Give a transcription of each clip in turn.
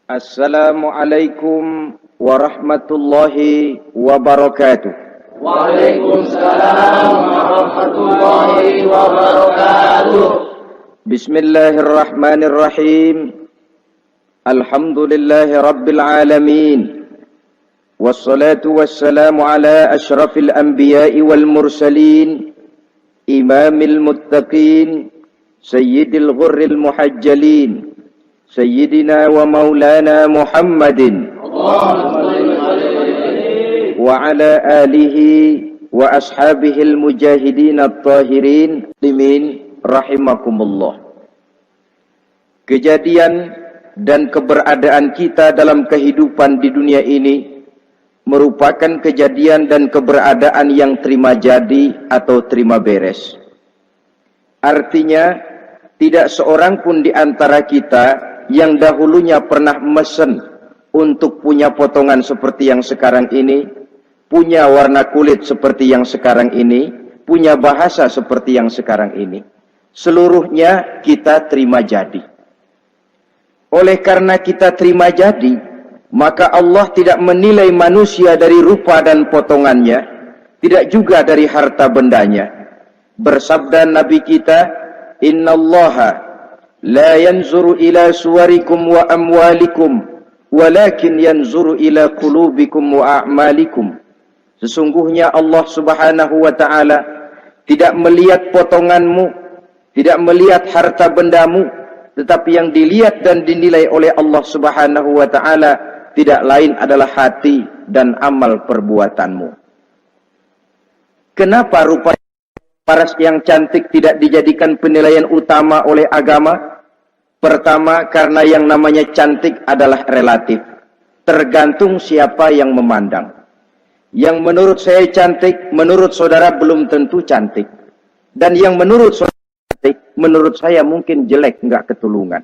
Assalamualaikum warahmatullahi wabarakatuh. Waalaikumsalam warahmatullahi wabarakatuh. Bismillahirrahmanirrahim. Alhamdulillahi rabbil alamin. Wassalatu wassalamu ala ashrafil anbiya'i wal mursalin, imamil muttaqin, sayyidil ghurril muhajjalin, Sayyidina wa maulana Muhammadin wa ala alihi wa ashabihil mujahidin at-tahirin limin rahimakumullah. Kejadian dan keberadaan kita dalam kehidupan di dunia ini merupakan kejadian dan keberadaan yang terima jadi atau terima beres. Artinya, tidak seorang pun di antara kita yang dahulunya pernah mesen untuk punya potongan seperti yang sekarang ini, punya warna kulit seperti yang sekarang ini, punya bahasa seperti yang sekarang ini. Seluruhnya kita terima jadi. Oleh karena kita terima jadi, maka Allah tidak menilai manusia dari rupa dan potongannya, tidak juga dari harta bendanya. Bersabda Nabi kita, Innallaha la yanzuru ila suwarikum wa amwalikum, walakin yanzuru ila qulubikum wa a'malikum. Sesungguhnya Allah subhanahu wa ta'ala tidak melihat potonganmu, tidak melihat harta bendamu, tetapi yang dilihat dan dinilai oleh Allah subhanahu wa ta'ala tidak lain adalah hati dan amal perbuatanmu. Kenapa rupa paras yang cantik tidak dijadikan penilaian utama oleh agama? Pertama, karena yang namanya cantik adalah relatif. Tergantung siapa yang memandang. Yang menurut saya cantik, menurut saudara belum tentu cantik. Dan yang menurut saudara cantik, menurut saya mungkin jelek, enggak ketulungan.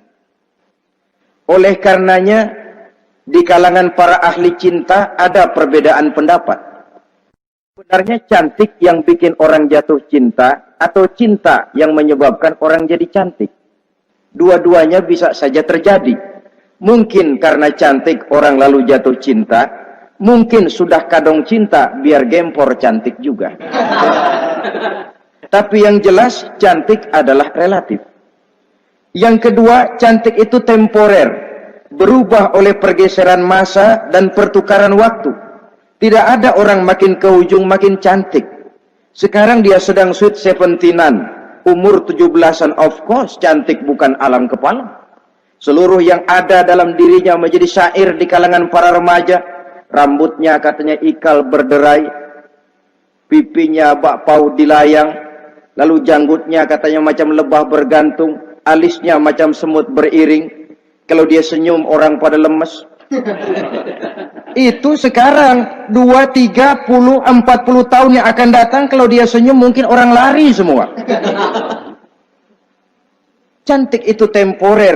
Oleh karenanya, di kalangan para ahli cinta ada perbedaan pendapat. Sebenarnya cantik yang bikin orang jatuh cinta atau cinta yang menyebabkan orang jadi cantik. Dua-duanya bisa saja terjadi. Mungkin karena cantik orang lalu jatuh cinta, mungkin sudah kadong cinta biar gempor cantik juga. Tapi yang jelas cantik adalah relatif. Yang kedua, cantik itu temporer, berubah oleh pergeseran masa dan pertukaran waktu. Tidak ada orang makin ke ujung makin cantik. Sekarang dia sedang sweet 17-an, umur 17-an, of course cantik bukan alam kepala. Seluruh yang ada dalam dirinya menjadi syair di kalangan para remaja. Rambutnya katanya ikal berderai, pipinya bakpao dilayang, lalu janggutnya katanya macam lebah bergantung, alisnya macam semut beriring. Kalau dia senyum orang pada lemes. Itu sekarang 2, 30, 40 tahun yang akan datang, kalau dia senyum mungkin orang lari semua. Cantik itu temporer.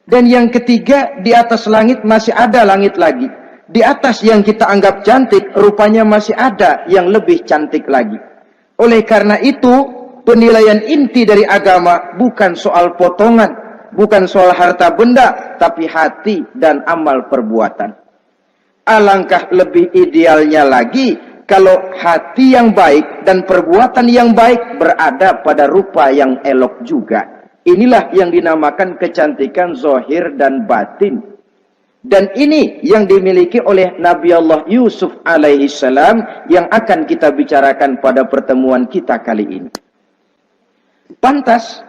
Dan yang ketiga, di atas langit masih ada langit lagi. Di atas yang kita anggap cantik, rupanya masih ada yang lebih cantik lagi. Oleh karena itu, penilaian inti dari agama bukan soal potongan, bukan soal harta benda, tapi hati dan amal perbuatan. Alangkah lebih idealnya lagi kalau hati yang baik dan perbuatan yang baik berada pada rupa yang elok juga. Inilah yang dinamakan kecantikan zahir dan batin. Dan ini yang dimiliki oleh Nabi Allah Yusuf alaihi salam yang akan kita bicarakan pada pertemuan kita kali ini. Pantas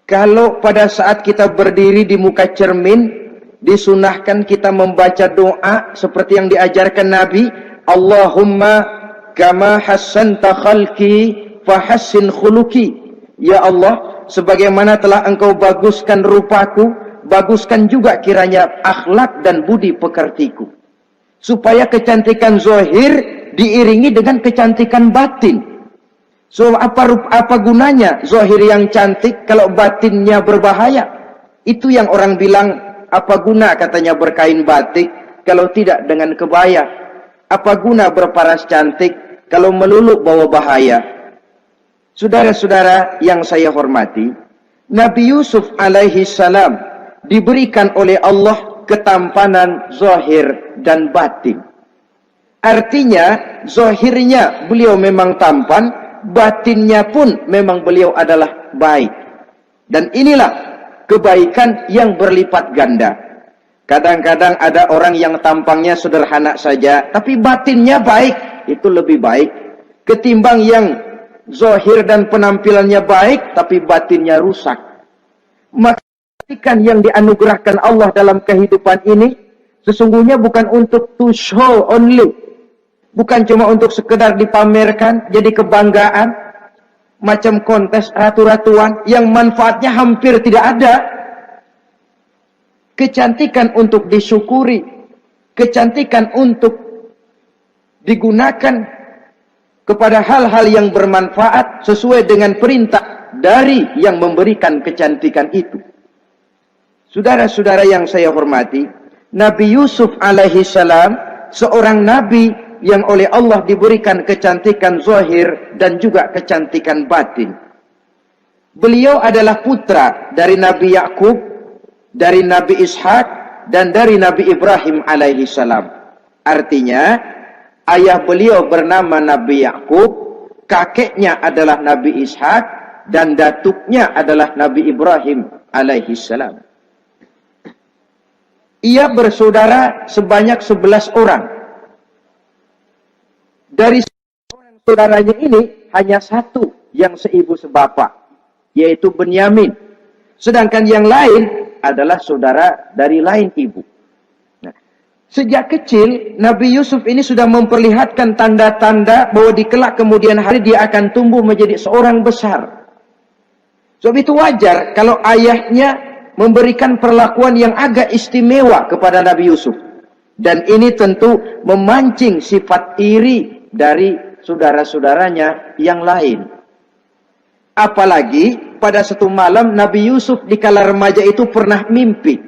kalau pada saat kita berdiri di muka cermin, disunahkan kita membaca doa seperti yang diajarkan Nabi, Allahumma kama hassanta khalqi fahassin khuluqi. Ya Allah, sebagaimana telah engkau baguskan rupaku, baguskan juga kiranya akhlak dan budi pekertiku. Supaya kecantikan zahir diiringi dengan kecantikan batin. So apa gunanya zahir yang cantik kalau batinnya berbahaya? Itu yang orang bilang, apa guna katanya berkain batik kalau tidak dengan kebaya? Apa guna berparas cantik kalau melulu bawa bahaya? Saudara-saudara yang saya hormati, Nabi Yusuf alaihi salam diberikan oleh Allah ketampanan zahir dan batin. Artinya, zahirnya beliau memang tampan, batinnya pun memang beliau adalah baik. Dan inilah kebaikan yang berlipat ganda. Kadang-kadang ada orang yang tampangnya sederhana saja, tapi batinnya baik. Itu lebih baik ketimbang yang zahir dan penampilannya baik, tapi batinnya rusak. Maka kebaikan yang dianugerahkan Allah dalam kehidupan ini, sesungguhnya bukan untuk to show only. Bukan cuma untuk sekedar dipamerkan, jadi kebanggaan, macam kontes ratu-ratuan yang manfaatnya hampir tidak ada. Kecantikan untuk disyukuri, kecantikan untuk digunakan kepada hal-hal yang bermanfaat sesuai dengan perintah dari yang memberikan kecantikan itu. Saudara-saudara yang saya hormati, Nabi Yusuf alaihi salam seorang nabi yang oleh Allah diberikan kecantikan zahir dan juga kecantikan batin. Beliau adalah putra dari Nabi Yakub, dari Nabi Ishak, dan dari Nabi Ibrahim alaihi salam. Artinya, ayah beliau bernama Nabi Yakub, kakeknya adalah Nabi Ishak, dan datuknya adalah Nabi Ibrahim alaihi salam. Ia bersaudara sebanyak 11 orang. Dari orang saudaranya ini hanya satu yang seibu sebapak, yaitu Benyamin. Sedangkan yang lain adalah saudara dari lain ibu. Nah, sejak kecil Nabi Yusuf ini sudah memperlihatkan tanda-tanda bahwa di kelak kemudian hari dia akan tumbuh menjadi seorang besar. Sebab itu wajar kalau ayahnya memberikan perlakuan yang agak istimewa kepada Nabi Yusuf. Dan ini tentu memancing sifat iri dari saudara-saudaranya yang lain. Apalagi pada satu malam Nabi Yusuf di kala remaja itu pernah mimpi.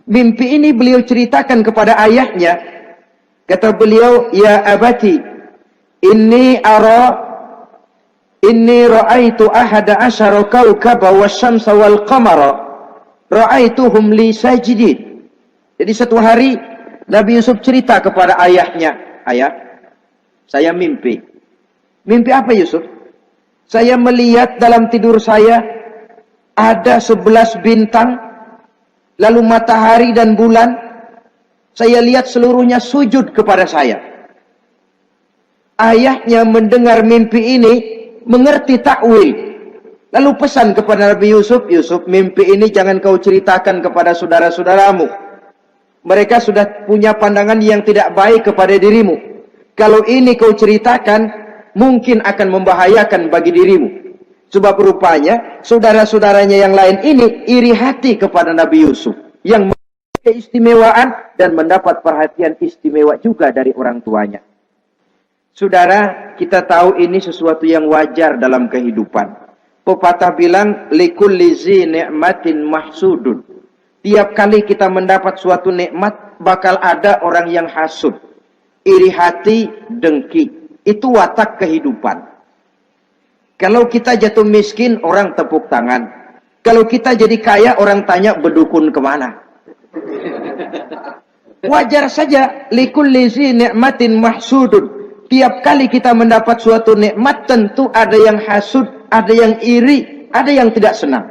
Mimpi ini beliau ceritakan kepada ayahnya. Kata beliau, "Ya abati, inni ra'aitu ahada asyara kawkaba wasyamsa wal qamara ra'aituhum li sajidin." Jadi satu hari Nabi Yusuf cerita kepada ayahnya, "Ayah, saya mimpi." Mimpi apa Yusuf? "Saya melihat dalam tidur saya ada 11 bintang, lalu matahari dan bulan. Saya lihat seluruhnya sujud kepada saya." Ayahnya mendengar mimpi ini, mengerti takwil. Lalu pesan kepada Nabi Yusuf, "Yusuf, mimpi ini jangan kau ceritakan kepada saudara-saudaramu. Mereka sudah punya pandangan yang tidak baik kepada dirimu. Kalau ini kau ceritakan, mungkin akan membahayakan bagi dirimu." Sebab rupanya, saudara-saudaranya yang lain ini iri hati kepada Nabi Yusuf, yang memiliki keistimewaan dan mendapat perhatian istimewa juga dari orang tuanya. Saudara, kita tahu ini sesuatu yang wajar dalam kehidupan. Pepatah bilang, "Likulli zi ni'matin mahsudun." Tiap kali kita mendapat suatu nikmat, bakal ada orang yang hasud. Iri hati, dengki. Itu watak kehidupan. Kalau kita jatuh miskin, orang tepuk tangan. Kalau kita jadi kaya, orang tanya berdukun kemana. Wajar saja. Likulli zi ni'matin mahsudun. Tiap kali kita mendapat suatu nikmat, tentu ada yang hasud, ada yang iri, ada yang tidak senang.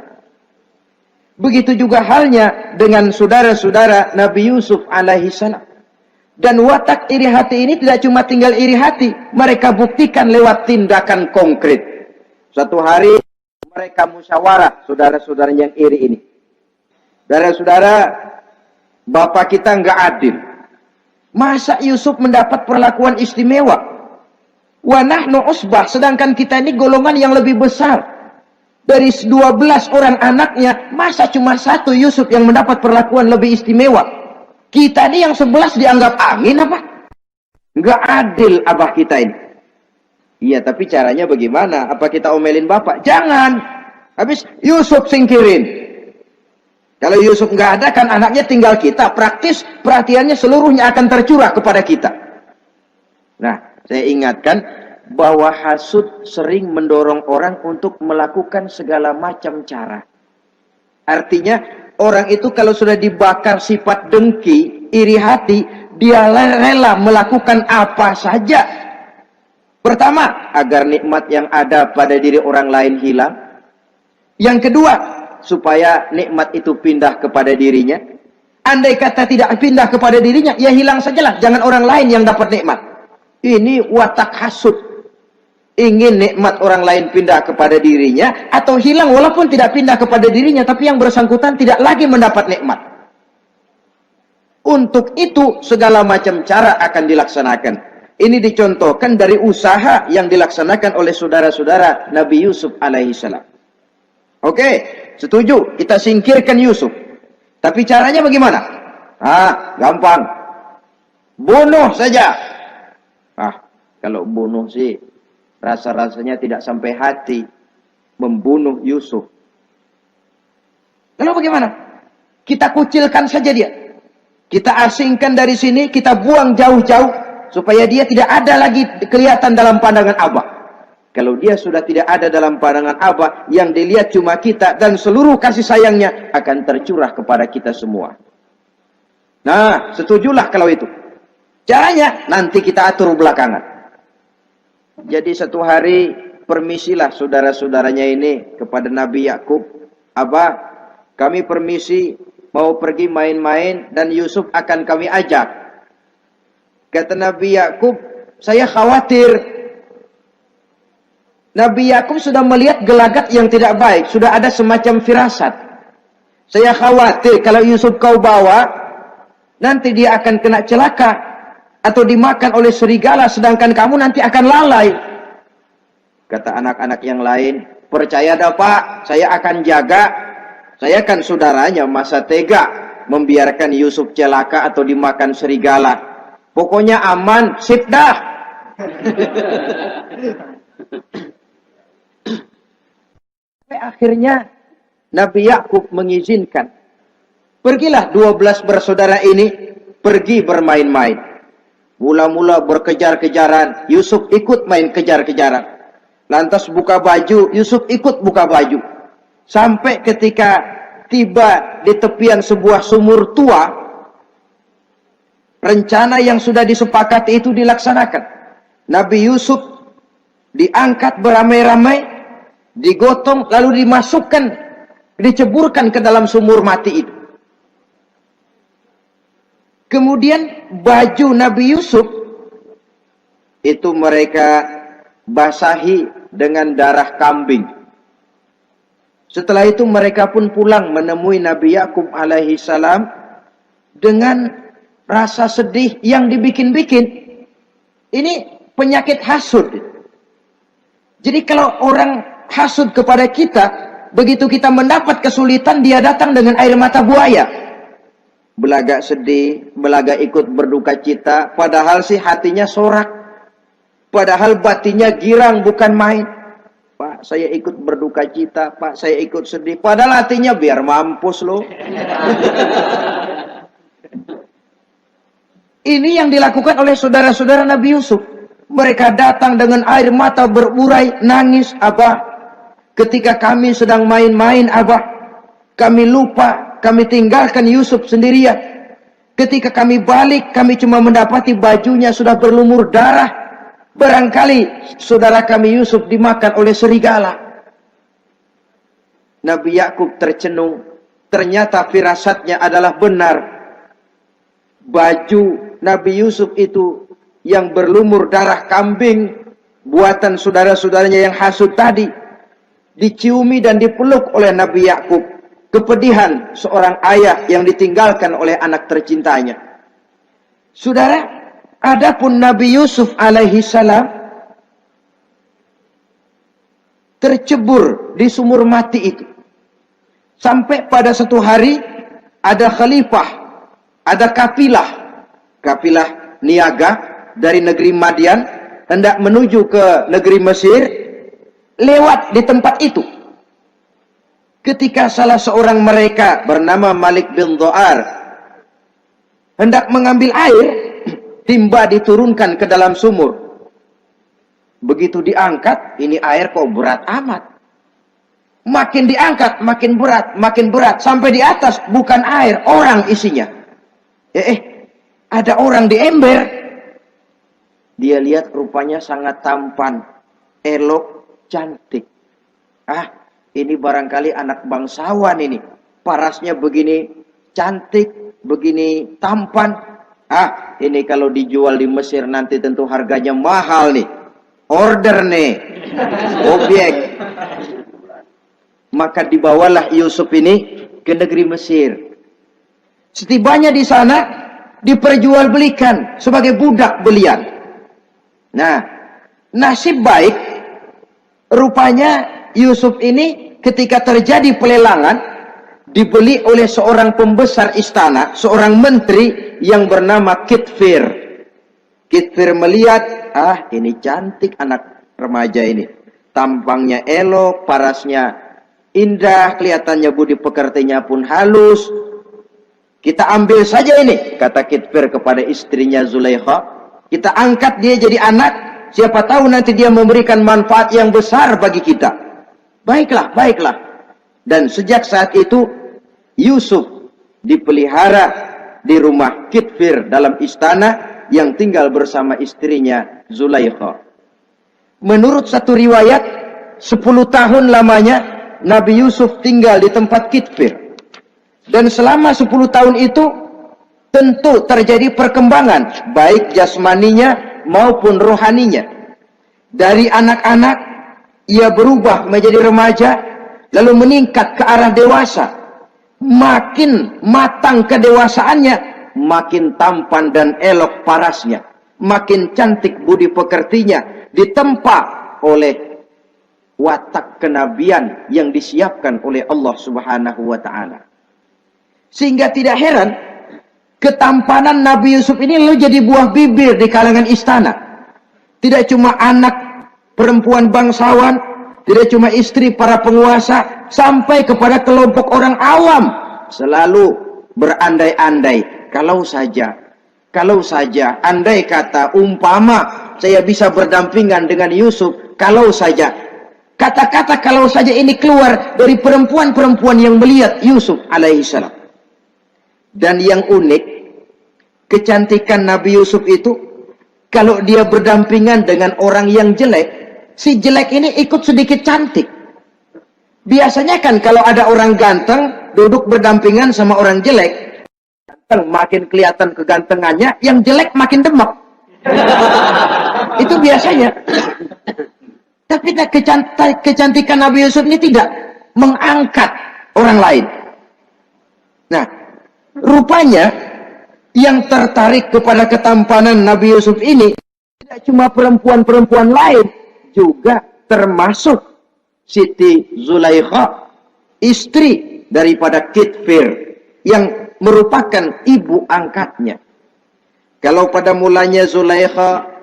Begitu juga halnya dengan saudara-saudara Nabi Yusuf alaihi salam. Dan watak iri hati ini tidak cuma tinggal iri hati, mereka buktikan lewat tindakan konkret. Suatu hari mereka musyawarah, saudara-saudara yang iri ini. Saudara-saudara, bapak kita enggak adil. Masa Yusuf mendapat perlakuan istimewa? Wa nahnu usbah, sedangkan kita ini golongan yang lebih besar. Dari 12 orang anaknya, masa cuma satu Yusuf yang mendapat perlakuan lebih istimewa? Kita ini yang 11 dianggap angin apa? Enggak adil abah kita ini. Iya, tapi caranya bagaimana? Apa kita omelin bapak? Jangan. Habis Yusuf singkirin. Kalau Yusuf nggak ada, kan anaknya tinggal kita. Praktis perhatiannya seluruhnya akan tercurah kepada kita. Nah, saya ingatkan bahwa hasud sering mendorong orang untuk melakukan segala macam cara. Artinya, Orang itu kalau sudah dibakar sifat dengki, iri hati, dia rela melakukan apa saja. Pertama, agar nikmat yang ada pada diri orang lain hilang. Yang kedua, supaya nikmat itu pindah kepada dirinya. Andai kata tidak pindah kepada dirinya, ya hilang sajalah. Jangan orang lain yang dapat nikmat. Ini watak hasud. Ingin nikmat orang lain pindah kepada dirinya, atau hilang walaupun tidak pindah kepada dirinya, tapi yang bersangkutan tidak lagi mendapat nikmat. Untuk itu segala macam cara akan dilaksanakan. Ini dicontohkan dari usaha yang dilaksanakan oleh saudara-saudara Nabi Yusuf alaihissalam. Oke, setuju, kita singkirkan Yusuf. Tapi caranya bagaimana? Gampang. Bunuh saja. Kalau bunuh sih rasa-rasanya tidak sampai hati membunuh Yusuf. Lalu bagaimana? Kita kucilkan saja dia. Kita asingkan dari sini, kita buang jauh-jauh supaya dia tidak ada lagi kelihatan dalam pandangan Abah. Kalau dia sudah tidak ada dalam pandangan Abah, yang dilihat cuma kita dan seluruh kasih sayangnya akan tercurah kepada kita semua. Nah, setujulah kalau itu. Caranya nanti kita atur belakangan. Jadi satu hari permisilah saudara-saudaranya ini kepada Nabi Yakub. Abah, kami permisi mau pergi main-main dan Yusuf akan kami ajak. Kata Nabi Yakub, saya khawatir. Nabi Yakub sudah melihat gelagat yang tidak baik, sudah ada semacam firasat. Saya khawatir kalau Yusuf kau bawa, nanti dia akan kena celaka atau dimakan oleh serigala, sedangkan kamu nanti akan lalai. Kata anak-anak yang lain, percaya dah Pak, saya akan jaga. Saya kan saudaranya, masa tega membiarkan Yusuf celaka atau dimakan serigala. Pokoknya aman, sip dah. Akhirnya Nabi Yakub mengizinkan. Pergilah 12 bersaudara ini pergi bermain-main. Mula-mula berkejar-kejaran, Yusuf ikut main kejar-kejaran. Lantas buka baju, Yusuf ikut buka baju. Sampai ketika tiba di tepian sebuah sumur tua, rencana yang sudah disepakati itu dilaksanakan. Nabi Yusuf diangkat beramai-ramai, digotong, lalu dimasukkan, diceburkan ke dalam sumur mati itu. Kemudian baju Nabi Yusuf itu mereka basahi dengan darah kambing. Setelah itu mereka pun pulang menemui Nabi Yakub alaihi salam dengan rasa sedih yang dibikin-bikin. Ini penyakit hasud. Jadi kalau orang hasud kepada kita, begitu kita mendapat kesulitan, dia datang dengan air mata buaya. Belagak sedih, belagak ikut berduka cita, padahal sih hatinya sorak. Padahal batinnya girang, bukan main. Pak, saya ikut berduka cita, Pak, saya ikut sedih. Padahal hatinya biar mampus loh. Ini yang dilakukan oleh saudara-saudara Nabi Yusuf. Mereka datang dengan air mata berurai, nangis, Abah. Ketika kami sedang main-main, Abah, kami lupa. Kami tinggalkan Yusuf sendirian. Ketika kami balik, kami cuma mendapati bajunya sudah berlumur darah. Barangkali saudara kami Yusuf dimakan oleh serigala. Nabi Yakub tercenung. Ternyata firasatnya adalah benar. Baju Nabi Yusuf itu yang berlumur darah kambing, buatan saudara-saudaranya yang hasud tadi, diciumi dan dipeluk oleh Nabi Yakub. Kepedihan seorang ayah yang ditinggalkan oleh anak tercintanya. Saudara, adapun Nabi Yusuf alaihi salam tercebur di sumur mati itu. Sampai pada satu hari ada khalifah, ada kafilah niaga dari negeri Madian hendak menuju ke negeri Mesir, lewat di tempat itu. Ketika salah seorang mereka bernama Malik bin Dho'ar hendak mengambil air, timba diturunkan ke dalam sumur. Begitu diangkat, ini air kok berat amat. Makin diangkat, makin berat. Sampai di atas bukan air, orang isinya. Ada orang di ember. Dia lihat rupanya sangat tampan, elok, cantik. Ini barangkali anak bangsawan ini. Parasnya begini cantik, begini tampan. Ini kalau dijual di Mesir nanti tentu harganya mahal nih. Order nih. Objek. Maka dibawalah Yusuf ini ke negeri Mesir. Setibanya di sana diperjualbelikan sebagai budak belian. Nah, nasib baik rupanya Yusuf ini ketika terjadi pelelangan dibeli oleh seorang pembesar istana, seorang menteri yang bernama Kitfir. Kitfir melihat, ini cantik anak remaja ini. Tampangnya elok, parasnya indah, kelihatannya budi pekertinya pun halus. Kita ambil saja ini, kata Kitfir kepada istrinya Zulaikha. Kita angkat dia jadi anak, siapa tahu nanti dia memberikan manfaat yang besar bagi kita. Baiklah, baiklah. Dan sejak saat itu, Yusuf dipelihara di rumah Kitfir dalam istana yang tinggal bersama istrinya Zulaikha. Menurut satu riwayat, 10 tahun lamanya Nabi Yusuf tinggal di tempat Kitfir. Dan selama 10 tahun itu tentu terjadi perkembangan baik jasmaninya maupun rohaninya. Dari anak-anak ia berubah menjadi remaja, lalu meningkat ke arah dewasa. Makin matang kedewasaannya, makin tampan dan elok parasnya, makin cantik budi pekertinya, ditempa oleh watak kenabian yang disiapkan oleh Allah Subhanahu wa taala. Sehingga tidak heran ketampanan Nabi Yusuf ini lalu jadi buah bibir di kalangan istana. Tidak cuma anak perempuan bangsawan, tidak cuma istri para penguasa, sampai kepada kelompok orang awam selalu berandai-andai, kalau saja andai kata umpama saya bisa berdampingan dengan Yusuf, kalau saja. Kata-kata kalau saja ini keluar dari perempuan-perempuan yang melihat Yusuf alaihissalam. Dan yang unik, kecantikan Nabi Yusuf itu, kalau dia berdampingan dengan orang yang jelek, si jelek ini ikut sedikit cantik. Biasanya kan kalau ada orang ganteng, duduk berdampingan sama orang jelek, ganteng makin kelihatan kegantengannya, yang jelek makin demek. Itu biasanya. Tapi kecantikan Nabi Yusuf ini tidak mengangkat orang lain. Nah, rupanya yang tertarik kepada ketampanan Nabi Yusuf ini tidak cuma perempuan-perempuan lain, juga termasuk Siti Zulaikha, istri daripada Kitfir, yang merupakan ibu angkatnya. Kalau pada mulanya Zulaikha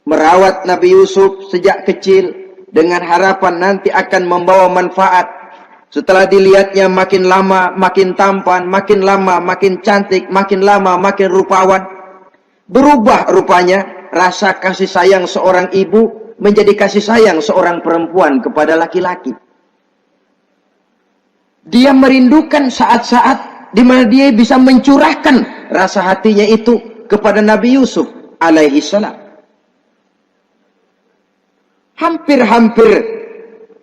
merawat Nabi Yusuf sejak kecil dengan harapan nanti akan membawa manfaat. Setelah dilihatnya makin lama makin tampan, makin lama makin cantik, makin lama makin rupawan. Berubah rupanya rasa kasih sayang seorang ibu menjadi kasih sayang seorang perempuan kepada laki-laki. Dia merindukan saat-saat di mana dia bisa mencurahkan rasa hatinya itu kepada Nabi Yusuf alaihi salam. Hampir-hampir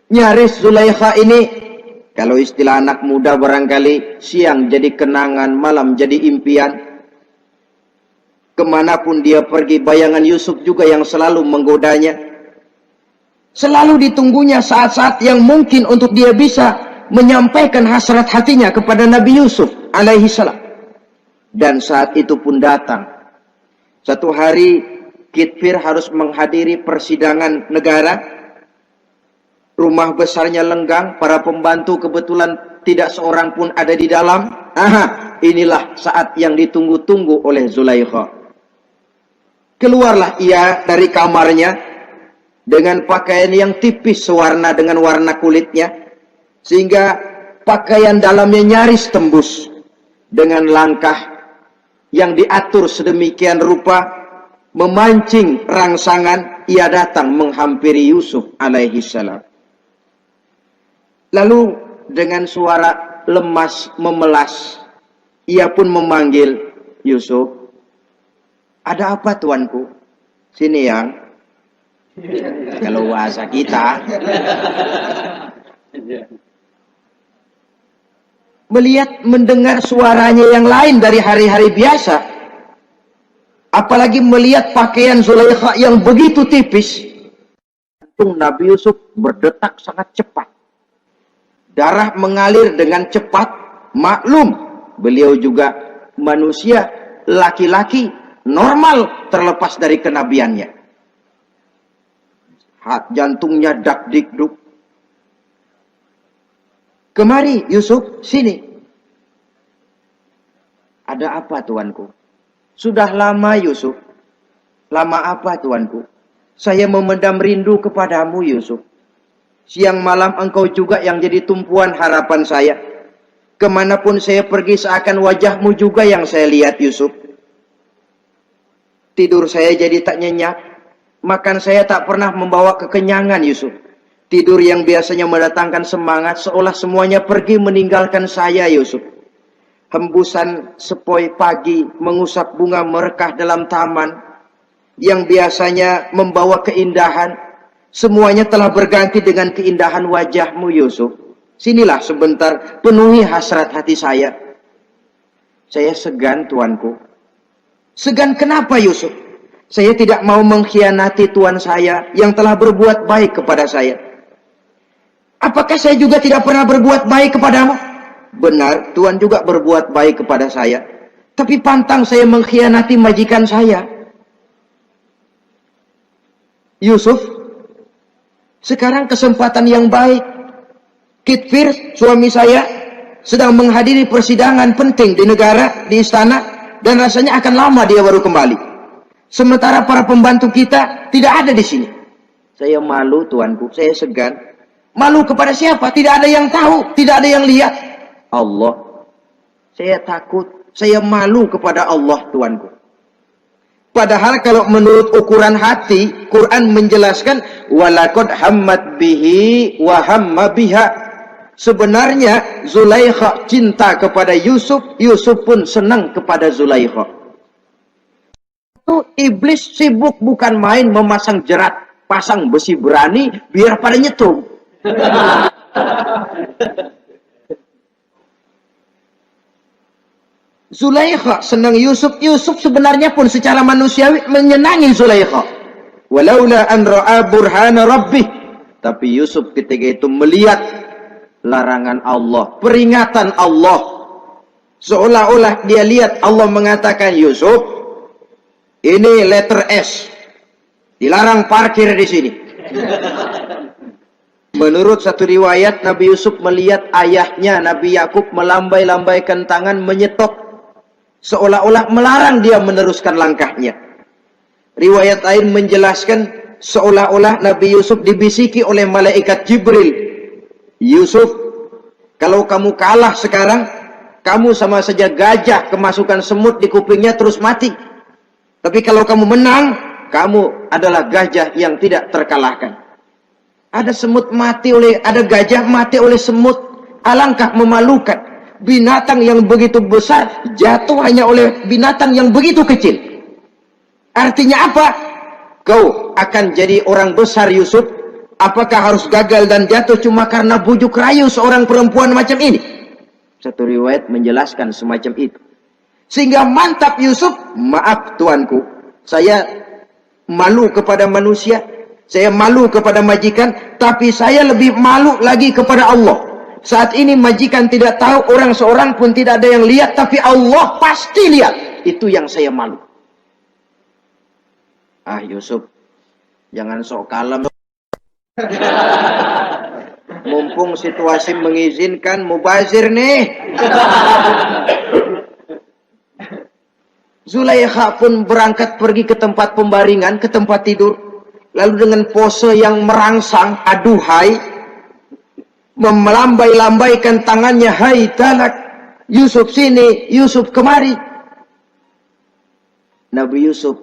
nyaris Zulaikha ini, kalau istilah anak muda barangkali, siang jadi kenangan, malam jadi impian. Kemanapun dia pergi, bayangan Yusuf juga yang selalu menggodanya. Selalu ditunggunya saat-saat yang mungkin untuk dia bisa menyampaikan hasrat hatinya kepada Nabi Yusuf alaihi salam. Dan saat itu pun datang. Satu hari Kitfir harus menghadiri persidangan negara. Rumah besarnya lenggang, para pembantu kebetulan tidak seorang pun ada di dalam. Inilah saat yang ditunggu-tunggu oleh Zulaikha. Keluarlah ia dari kamarnya dengan pakaian yang tipis sewarna dengan warna kulitnya, sehingga pakaian dalamnya nyaris tembus. Dengan langkah yang diatur sedemikian rupa, memancing rangsangan, ia datang menghampiri Yusuf alaihi salam. Lalu dengan suara lemas memelas, ia pun memanggil Yusuf. Ada apa tuanku? Sini yang. Kalau bahasa kita. Melihat mendengar suaranya yang lain dari hari-hari biasa. Apalagi melihat pakaian Zulaikha yang begitu tipis. Jantung Nabi Yusuf berdetak sangat cepat. Darah mengalir dengan cepat. Maklum, beliau juga manusia, laki-laki, normal terlepas dari kenabiannya. Jantungnya dak-dik-duk. Kemari Yusuf, sini. Ada apa tuanku? Sudah lama Yusuf. Lama apa tuanku? Saya memendam rindu kepadamu Yusuf. Siang malam engkau juga yang jadi tumpuan harapan saya. Kemanapun saya pergi seakan wajahmu juga yang saya lihat Yusuf. Tidur saya jadi tak nyenyak. Makan saya tak pernah membawa kekenyangan Yusuf. Tidur yang biasanya mendatangkan semangat seolah semuanya pergi meninggalkan saya Yusuf. Hembusan sepoi pagi mengusap bunga merekah dalam taman yang biasanya membawa keindahan, semuanya telah berganti dengan keindahan wajahmu Yusuf. Sinilah sebentar, penuhi hasrat hati saya. Saya segan tuanku. Segan kenapa Yusuf? Saya tidak mau mengkhianati tuan saya yang telah berbuat baik kepada saya. Apakah saya juga tidak pernah berbuat baik kepadamu? Benar, Tuhan juga berbuat baik kepada saya. Tapi pantang saya mengkhianati majikan saya. Yusuf, sekarang kesempatan yang baik. Kitfir, suami saya, sedang menghadiri persidangan penting di negara, di istana, dan rasanya akan lama dia baru kembali. Sementara para pembantu kita tidak ada di sini. Saya malu tuanku, saya segan. Malu kepada siapa? Tidak ada yang tahu, tidak ada yang lihat. Allah. Saya takut, saya malu kepada Allah tuanku. Padahal kalau menurut ukuran hati, Quran menjelaskan walaqad hammat bihi wa hamma biha. Sebenarnya Zulaikha cinta kepada Yusuf, Yusuf pun senang kepada Zulaikha. Itu iblis sibuk bukan main memasang jerat, pasang besi berani biar pada nyetrum. Zulaikha senang Yusuf. Yusuf sebenarnya pun secara manusiawi menyenangi Zulaikha. Walaula an ra'a burhana rabbih. Tapi Yusuf ketika itu melihat larangan Allah, peringatan Allah. Seolah-olah dia lihat Allah mengatakan, Yusuf, ini letter S. Dilarang parkir di sini. Menurut satu riwayat, Nabi Yusuf melihat ayahnya, Nabi Yakub, melambai-lambaikan tangan menyetop. Seolah-olah melarang dia meneruskan langkahnya. Riwayat lain menjelaskan seolah-olah Nabi Yusuf dibisiki oleh malaikat Jibril. Yusuf, kalau kamu kalah sekarang, kamu sama saja gajah kemasukan semut di kupingnya terus mati. Tapi kalau kamu menang, kamu adalah gajah yang tidak terkalahkan. Ada semut mati oleh, ada gajah mati oleh semut. Alangkah memalukan. Binatang yang begitu besar jatuh hanya oleh binatang yang begitu kecil. Artinya apa? Kau akan jadi orang besar Yusuf. Apakah harus gagal dan jatuh cuma karena bujuk rayu seorang perempuan macam ini? Satu riwayat menjelaskan semacam itu. Sehingga mantap Yusuf, maaf tuanku, saya malu kepada manusia, saya malu kepada majikan, tapi saya lebih malu lagi kepada Allah. Saat ini majikan tidak tahu, orang seorang pun tidak ada yang lihat, tapi Allah pasti lihat. Itu yang saya malu. Ah Yusuf, jangan sok kalem. Mumpung situasi mengizinkan, mubazir nih. Zulaikha pun berangkat pergi ke tempat pembaringan, ke tempat tidur. Lalu dengan pose yang merangsang, aduhai, melambai-lambaikan tangannya, hai talak, Yusuf sini, Yusuf kemari. Nabi Yusuf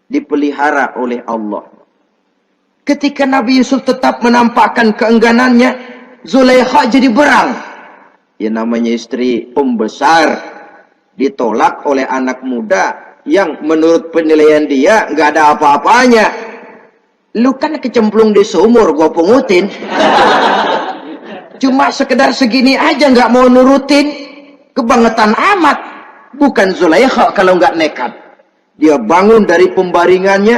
dipelihara oleh Allah. Ketika Nabi Yusuf tetap menampakkan keengganannya, Zulaikha jadi berang. Ya namanya istri pembesar ditolak oleh anak muda yang menurut penilaian dia nggak ada apa-apanya. Lu kan kecemplung di sumur, gua pungutin. Cuma sekedar segini aja nggak mau nurutin, kebangetan amat. Bukan Zulaikha kalau nggak nekat. Dia bangun dari pembaringannya,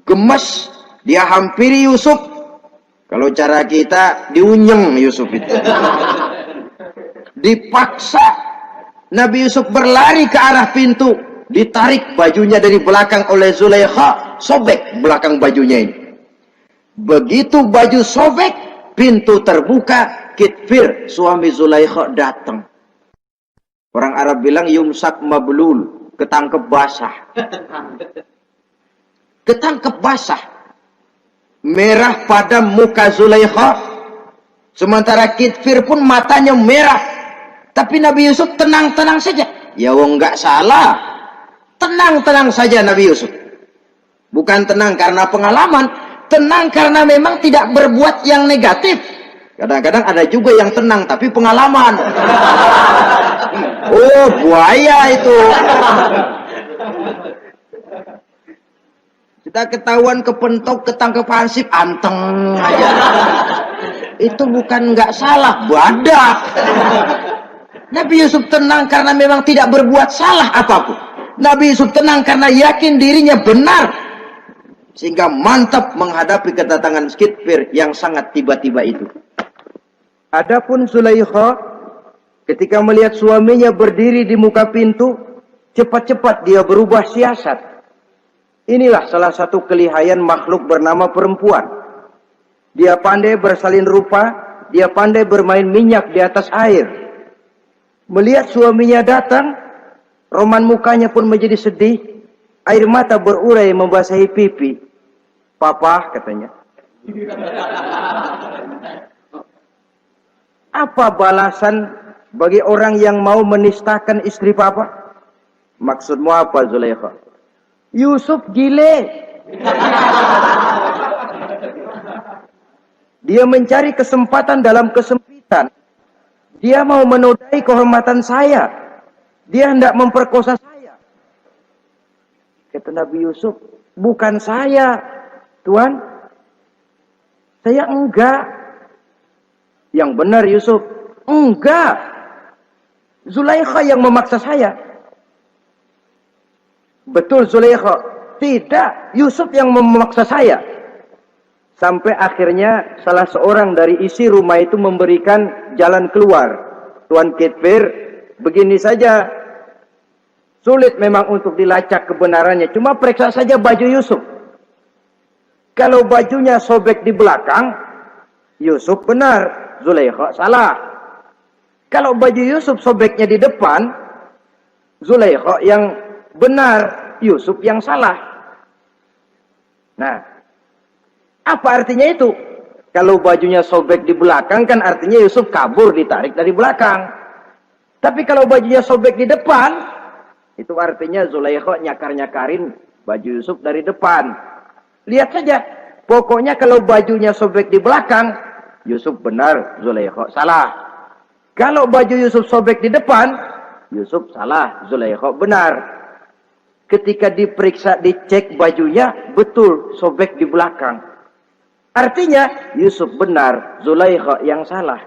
gemes, dia hampiri Yusuf. Kalau cara kita diunyeng Yusuf itu. Dipaksa Nabi Yusuf berlari ke arah pintu, ditarik bajunya dari belakang oleh Zulaikha, sobek belakang bajunya ini. Begitu baju sobek, pintu terbuka, Kitfir suami Zulaikha datang. Orang Arab bilang yumsak mablul, ketangkep basah. Ketangkep basah. Merah pada muka Zulaikha, sementara Kitfir pun matanya merah. Tapi Nabi Yusuf tenang-tenang saja. Ya wong nggak salah. Tenang-tenang saja Nabi Yusuf. Bukan tenang karena pengalaman, tenang karena memang tidak berbuat yang negatif. Kadang-kadang ada juga yang tenang tapi pengalaman. Oh, buaya itu. Kita ketahuan kepentok, ketangkep hansip, anteng aja. Itu bukan nggak salah, badak. Nabi Yusuf tenang karena memang tidak berbuat salah apapun. Nabi Yusuf tenang karena yakin dirinya benar. Sehingga mantap menghadapi kedatangan Kitfir yang sangat tiba-tiba itu. Adapun Zulaikha, ketika melihat suaminya berdiri di muka pintu, cepat-cepat dia berubah siasat. Inilah salah satu kelihayan makhluk bernama perempuan. Dia pandai bersalin rupa, dia pandai bermain minyak di atas air. Melihat suaminya datang, roman mukanya pun menjadi sedih, air mata berurai membasahi pipi. Papa, katanya. Apa balasan bagi orang yang mau menistakan istri papa? Maksudmu apa, Zulaikha? Yusuf gile. Dia mencari kesempatan dalam kesempitan. Dia mau menodai kehormatan saya. Dia hendak memperkosa saya. Kata Nabi Yusuf, bukan saya, Tuan. Saya enggak. Yang benar Yusuf, enggak. Zulaikha yang memaksa saya. Betul Zulaikha, tidak. Yusuf yang memaksa saya. Sampai akhirnya salah seorang dari isi rumah itu memberikan jalan keluar. Tuan Kitfir, begini saja. Sulit memang untuk dilacak kebenarannya. Cuma periksa saja baju Yusuf. Kalau bajunya sobek di belakang, Yusuf benar, Zulaikha salah. Kalau baju Yusuf sobeknya di depan, Zulaikha yang benar, Yusuf yang salah. Nah, apa artinya itu? Kalau bajunya sobek di belakang kan artinya Yusuf kabur, ditarik dari belakang. Tapi kalau bajunya sobek di depan, itu artinya Zulaikha nyakar-nyakarin baju Yusuf dari depan. Lihat saja, pokoknya kalau bajunya sobek di belakang, Yusuf benar, Zulaikha salah. Kalau baju Yusuf sobek di depan, Yusuf salah, Zulaikha benar. Ketika diperiksa, dicek bajunya, betul sobek di belakang. Artinya Yusuf benar, Zulaikha yang salah.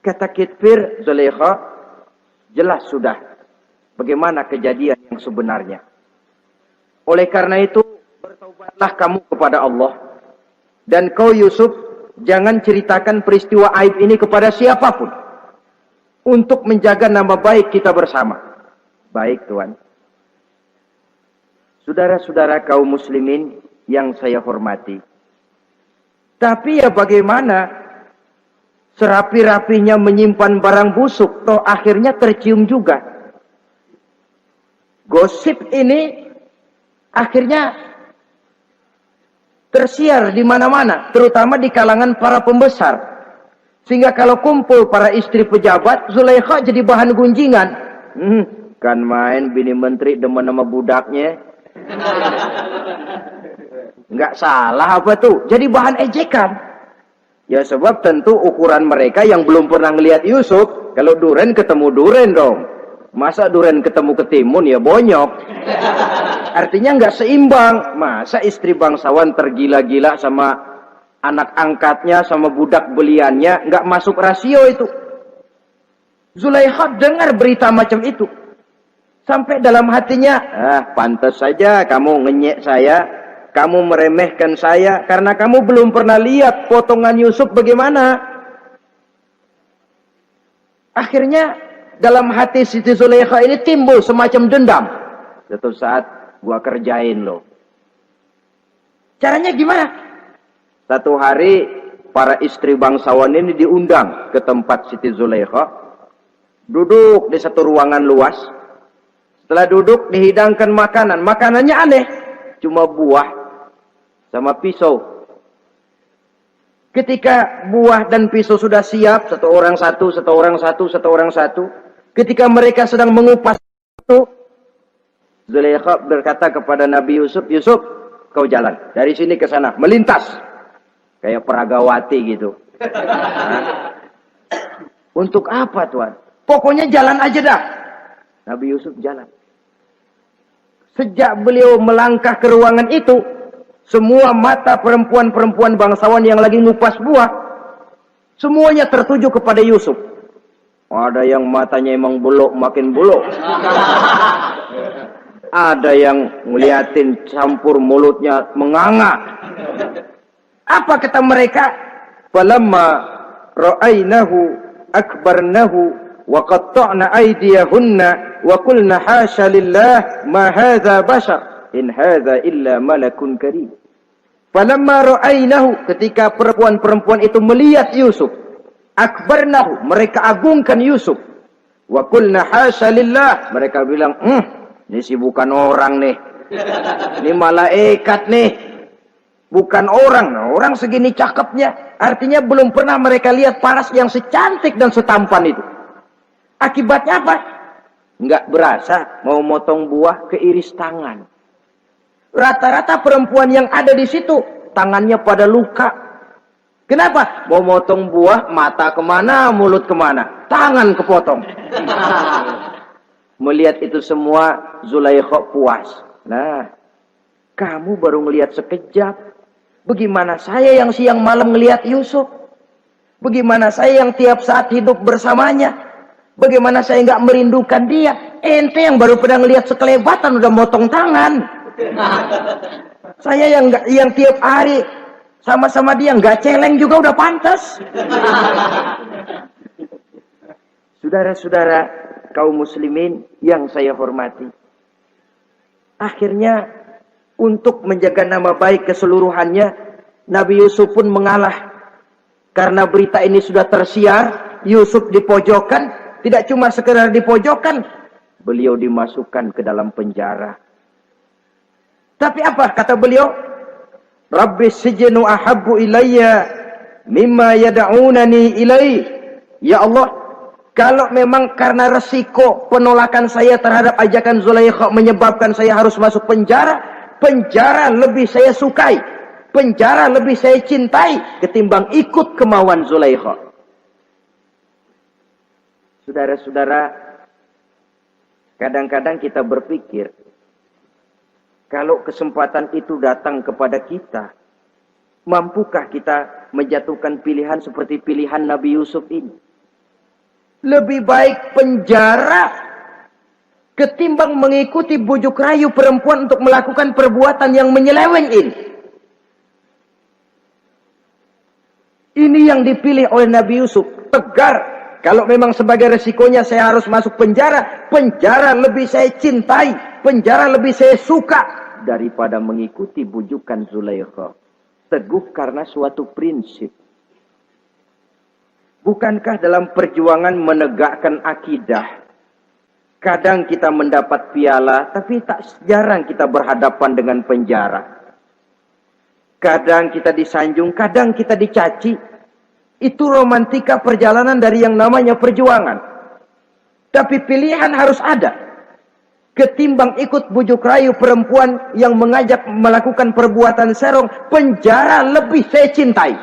Kata Kitfir, Zulaikha, jelas sudah bagaimana kejadian yang sebenarnya. Oleh karena itu, bertaubatlah kamu kepada Allah. Dan kau Yusuf, jangan ceritakan peristiwa aib ini kepada siapapun. Untuk menjaga nama baik kita bersama. Baik Tuan. Saudara-saudara kaum muslimin yang saya hormati. Tapi ya bagaimana? Serapi-rapinya menyimpan barang busuk, toh akhirnya tercium juga. Gosip ini akhirnya tersiar di mana-mana, terutama di kalangan para pembesar. Sehingga kalau kumpul para istri pejabat, Zulaikha jadi bahan gunjingan. Kan main bini menteri demen sama budaknya. Nggak salah apa tuh? Jadi bahan ejekan. Ya sebab tentu ukuran mereka yang belum pernah ngelihat Yusuf, kalau duren ketemu duren dong. Masa duren ketemu ketimun ya bonyok. Artinya nggak seimbang. Masa istri bangsawan tergila-gila sama anak angkatnya, sama budak beliannya, nggak masuk rasio itu. Zulaikha dengar berita macam itu. Sampai dalam hatinya, pantas saja kamu ngenyek saya, kamu meremehkan saya, karena kamu belum pernah lihat potongan Yusuf bagaimana. Akhirnya dalam hati Siti Zulaikha ini timbul semacam dendam. Suatu saat gua kerjain loh. Caranya gimana? Satu hari para istri bangsawan ini diundang ke tempat Siti Zulaikha. Duduk di satu ruangan luas. Setelah duduk dihidangkan makanan. Makanannya aneh. Cuma buah sama pisau. Ketika buah dan pisau sudah siap, satu orang satu. Ketika mereka sedang mengupas itu, Zulaikha berkata kepada Nabi Yusuf, Yusuf, kau jalan dari sini ke sana, melintas. Kayak peragawati gitu. Untuk apa Tuhan? Pokoknya jalan aja dah. Nabi Yusuf jalan. Sejak beliau melangkah ke ruangan itu, semua mata perempuan-perempuan bangsawan yang lagi ngupas buah, semuanya tertuju kepada Yusuf. Ada yang matanya emang buluk, makin buluk. Ada yang ngeliatin campur mulutnya menganga. Apa kata mereka? Falamma ra'ainahu akbarnahu wa qatta'na aydiyahunna wa qulna hasya lillah ma hadza bashar in hadza illa malakun karim. Falamma ra'ainahu, ketika perempuan-perempuan itu melihat Yusuf, akbarnahu, mereka agungkan Yusuf. Wa qulna hasya lillah, mereka bilang, ini sih bukan orang nih. Ini malaikat nih. Bukan orang. Nah, orang segini cakepnya. Artinya belum pernah mereka lihat paras yang secantik dan setampan itu. Akibatnya apa? Nggak berasa mau motong buah keiris tangan. Rata-rata perempuan yang ada di situ tangannya pada luka. Kenapa? Mau motong buah, mata kemana, mulut kemana, tangan kepotong. Melihat itu semua, Zulaikha puas. Nah, kamu baru ngelihat sekejap. Bagaimana saya yang siang malam ngelihat Yusuf? Bagaimana saya yang tiap saat hidup bersamanya? Bagaimana saya nggak merindukan dia? Ente yang baru pernah ngelihat sekelebatan udah motong tangan. Saya yang tiap hari sama-sama dia nggak celeng juga udah pantas. Saudara-saudara kaum muslimin yang saya hormati. Akhirnya untuk menjaga nama baik keseluruhannya, Nabi Yusuf pun mengalah. Karena berita ini sudah tersiar, Yusuf dipojokkan, tidak cuma sekedar dipojokkan, beliau dimasukkan ke dalam penjara. Tapi apa kata beliau? Rabbis sijnu ahabbu ilayya mimma yad'unani ilaih. Ya Allah, kalau memang karena resiko penolakan saya terhadap ajakan Zulaikha menyebabkan saya harus masuk penjara, penjara lebih saya sukai, penjara lebih saya cintai ketimbang ikut kemauan Zulaikha. Saudara-saudara, kadang-kadang kita berpikir, kalau kesempatan itu datang kepada kita, mampukah kita menjatuhkan pilihan seperti pilihan Nabi Yusuf ini? Lebih baik penjara ketimbang mengikuti bujuk rayu perempuan untuk melakukan perbuatan yang menyeleweng ini. Ini yang dipilih oleh Nabi Yusuf. Tegar. Kalau memang sebagai resikonya saya harus masuk penjara, penjara lebih saya cintai, penjara lebih saya suka daripada mengikuti bujukan Zulaikha. Teguh karena suatu prinsip. Bukankah dalam perjuangan menegakkan akidah, kadang kita mendapat piala, tapi tak jarang kita berhadapan dengan penjara. Kadang kita disanjung, kadang kita dicaci. Itu romantika perjalanan dari yang namanya perjuangan. Tapi pilihan harus ada. ketimbang ikut bujuk rayu perempuan yang mengajak melakukan perbuatan serong, penjara lebih saya cintai.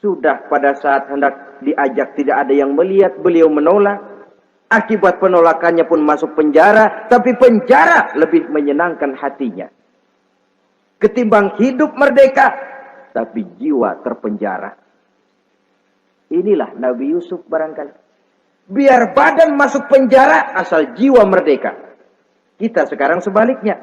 Sudah pada saat hendak diajak tidak ada yang melihat, beliau menolak. Akibat penolakannya pun masuk penjara, tapi penjara lebih menyenangkan hatinya. Ketimbang hidup merdeka, tapi jiwa terpenjara. Inilah Nabi Yusuf barangkali. Biar badan masuk penjara, asal jiwa merdeka. Kita sekarang sebaliknya.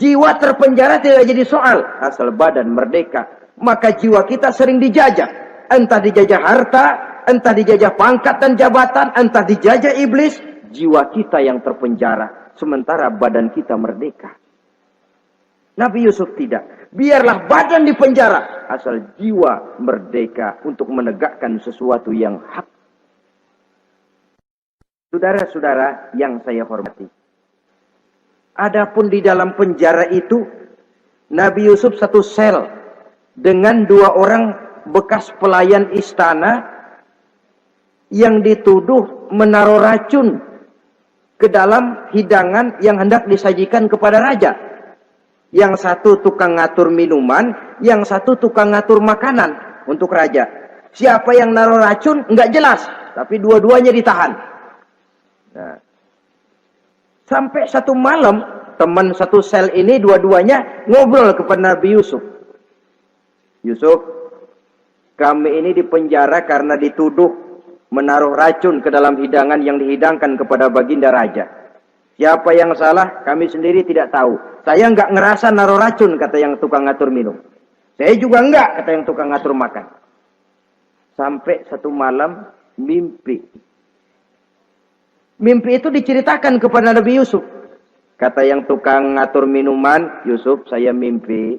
Jiwa terpenjara tidak jadi soal, asal badan merdeka. Maka jiwa kita sering dijajah. Entah dijajah harta, entah dijajah pangkat dan jabatan, entah dijajah iblis. Jiwa kita yang terpenjara, sementara badan kita merdeka. Nabi Yusuf tidak. Biarlah badan di penjara, asal jiwa merdeka untuk menegakkan sesuatu yang hak. Saudara-saudara yang saya hormati, adapun di dalam penjara itu, Nabi Yusuf satu sel dengan 2 orang bekas pelayan istana yang dituduh menaruh racun ke dalam hidangan yang hendak disajikan kepada raja. Yang satu tukang ngatur minuman, yang satu tukang ngatur makanan untuk raja. Siapa yang naruh racun enggak jelas, tapi dua-duanya ditahan. Nah, sampai satu malam teman satu sel ini dua-duanya ngobrol kepada Nabi Yusuf. Yusuf, kami ini dipenjara karena dituduh menaruh racun ke dalam hidangan yang dihidangkan kepada baginda raja. Siapa yang salah, kami sendiri tidak tahu. Saya enggak ngerasa naruh racun, kata yang tukang ngatur minum. Saya juga enggak, kata yang tukang ngatur makan. Sampai satu malam mimpi. Mimpi itu diceritakan kepada Nabi Yusuf. Kata yang tukang ngatur minuman, Yusuf, saya mimpi.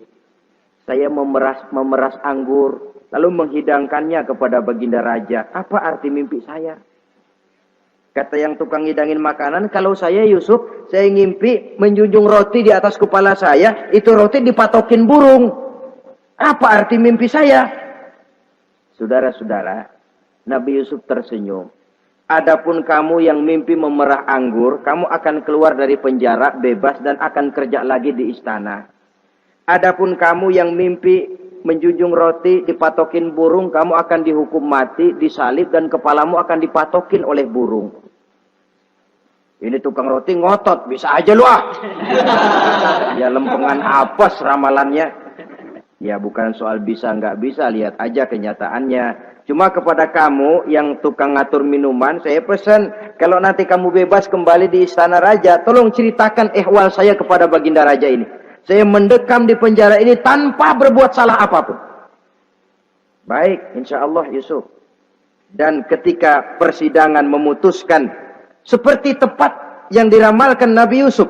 Saya memeras anggur, lalu menghidangkannya kepada baginda raja. Apa arti mimpi saya? Kata yang tukang hidangin makanan, kalau saya Yusuf, saya ngimpi menjunjung roti di atas kepala saya, itu roti dipatokin burung. Apa arti mimpi saya? Saudara-saudara, Nabi Yusuf tersenyum. Adapun kamu yang mimpi memerah anggur, kamu akan keluar dari penjara bebas dan akan kerja lagi di istana. Adapun kamu yang mimpi menjunjung roti dipatokin burung, kamu akan dihukum mati, disalib dan kepalamu akan dipatokin oleh burung. Ini tukang roti ngotot, bisa aja lu ah. Ya lempengan apes ramalannya. Ya bukan soal bisa nggak bisa, lihat aja kenyataannya. Cuma kepada kamu yang tukang ngatur minuman, saya pesan kalau nanti kamu bebas kembali di istana raja, tolong ceritakan ihwal saya kepada baginda raja ini. Saya mendekam di penjara ini tanpa berbuat salah apapun. Baik, insya Allah Yusuf. Dan ketika persidangan memutuskan seperti tepat yang diramalkan Nabi Yusuf,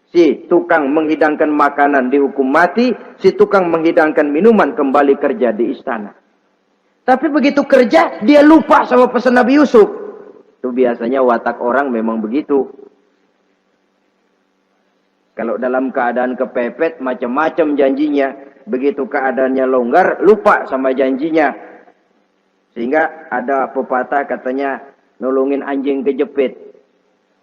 si tukang menghidangkan makanan dihukum mati, si tukang menghidangkan minuman kembali kerja di istana. Tapi begitu kerja, dia lupa sama pesan Nabi Yusuf. Itu biasanya watak orang memang begitu. Kalau dalam keadaan kepepet, macam-macam janjinya. Begitu keadaannya longgar, lupa sama janjinya. Sehingga ada pepatah katanya, nolongin anjing kejepit.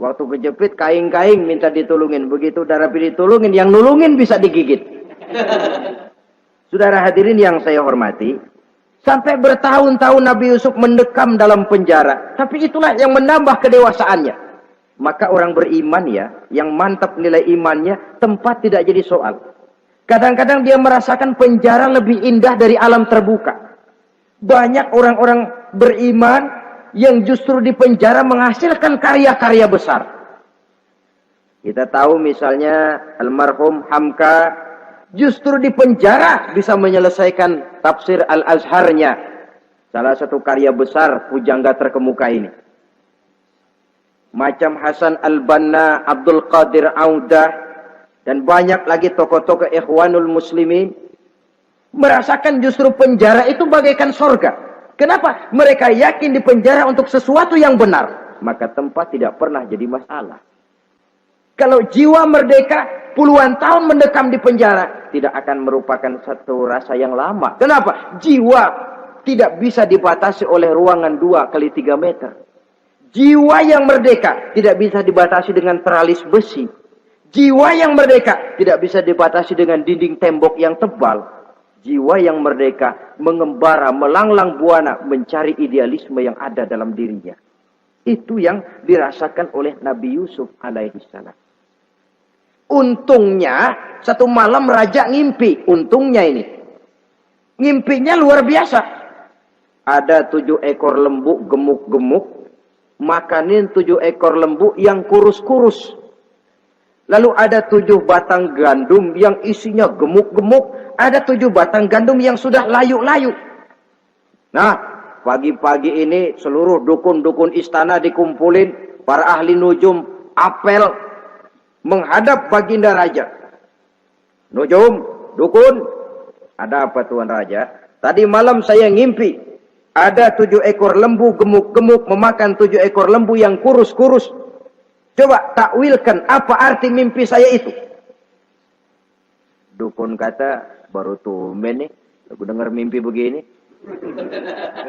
Waktu kejepit, kaing-kaing minta ditolongin. Begitu udah rapi ditolongin, yang nolongin bisa digigit. Saudara hadirin yang saya hormati, sampai bertahun-tahun Nabi Yusuf mendekam dalam penjara. Tapi itulah yang menambah kedewasaannya. Maka orang beriman ya, yang mantap nilai imannya, tempat tidak jadi soal. Kadang-kadang dia merasakan penjara lebih indah dari alam terbuka. Banyak orang-orang beriman yang justru di penjara menghasilkan karya-karya besar. Kita tahu misalnya almarhum Hamka justru di penjara bisa menyelesaikan tafsir Al-Azharnya. Salah satu karya besar pujangga terkemuka ini. Macam Hasan Al-Banna, Abdul Qadir Audah, dan banyak lagi tokoh-tokoh Ikhwanul Muslimin merasakan justru penjara itu bagaikan sorga. Kenapa? Mereka yakin di penjara untuk sesuatu yang benar. Maka tempat tidak pernah jadi masalah. Kalau jiwa merdeka, puluhan tahun mendekam di penjara, tidak akan merupakan satu rasa yang lama. Kenapa? Jiwa tidak bisa dibatasi oleh ruangan 2 kali 3 meter. Jiwa yang merdeka tidak bisa dibatasi dengan teralis besi. Jiwa yang merdeka tidak bisa dibatasi dengan dinding tembok yang tebal. Jiwa yang merdeka mengembara, melanglang buana, mencari idealisme yang ada dalam dirinya. Itu yang dirasakan oleh Nabi Yusuf alaihissalam. Untungnya, satu malam raja ngimpi. Untungnya ini. Ngimpinya luar biasa. Ada 7 ekor lembu gemuk-gemuk. Makanin 7 ekor lembu yang kurus-kurus. Lalu ada 7 batang gandum yang isinya gemuk-gemuk. Ada 7 batang gandum yang sudah layu-layu. Nah, pagi-pagi ini seluruh dukun-dukun istana dikumpulin. Para ahli nujum apel menghadap baginda raja. Nujum, dukun, ada apa Tuan Raja? Tadi malam saya ngimpi. Ada 7 ekor lembu gemuk-gemuk memakan 7 ekor lembu yang kurus-kurus. Coba takwilkan apa arti mimpi saya itu. Dukun kata, baru tumben nih. Aku dengar mimpi begini.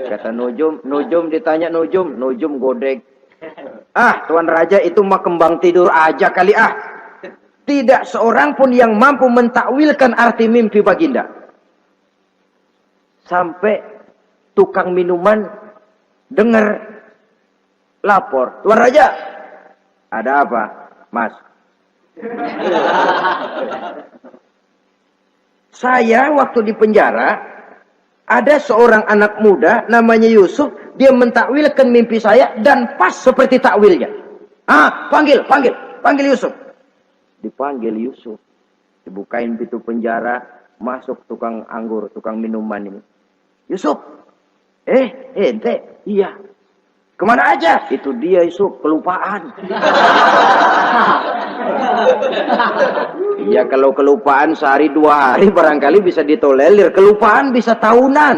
Kata Nujum ditanya Nujum godek. Ah, Tuan Raja itu mah kembang tidur aja kali ah. Tidak seorang pun yang mampu mentakwilkan arti mimpi baginda. Sampai tukang minuman dengar lapor. Tuan Raja, ada apa, Mas? Saya waktu di penjara, ada seorang anak muda namanya Yusuf. Dia mentakwilkan mimpi saya dan pas seperti takwilnya. Ah, panggil Yusuf. Dipanggil Yusuf. Dibukain pintu penjara, masuk tukang anggur, tukang minuman ini. Yusuf, ente, iya. Kemana aja? Itu dia Yusuf, kelupaan. Iya, kalau kelupaan sehari 2 hari barangkali bisa ditolerir. Kelupaan bisa tahunan.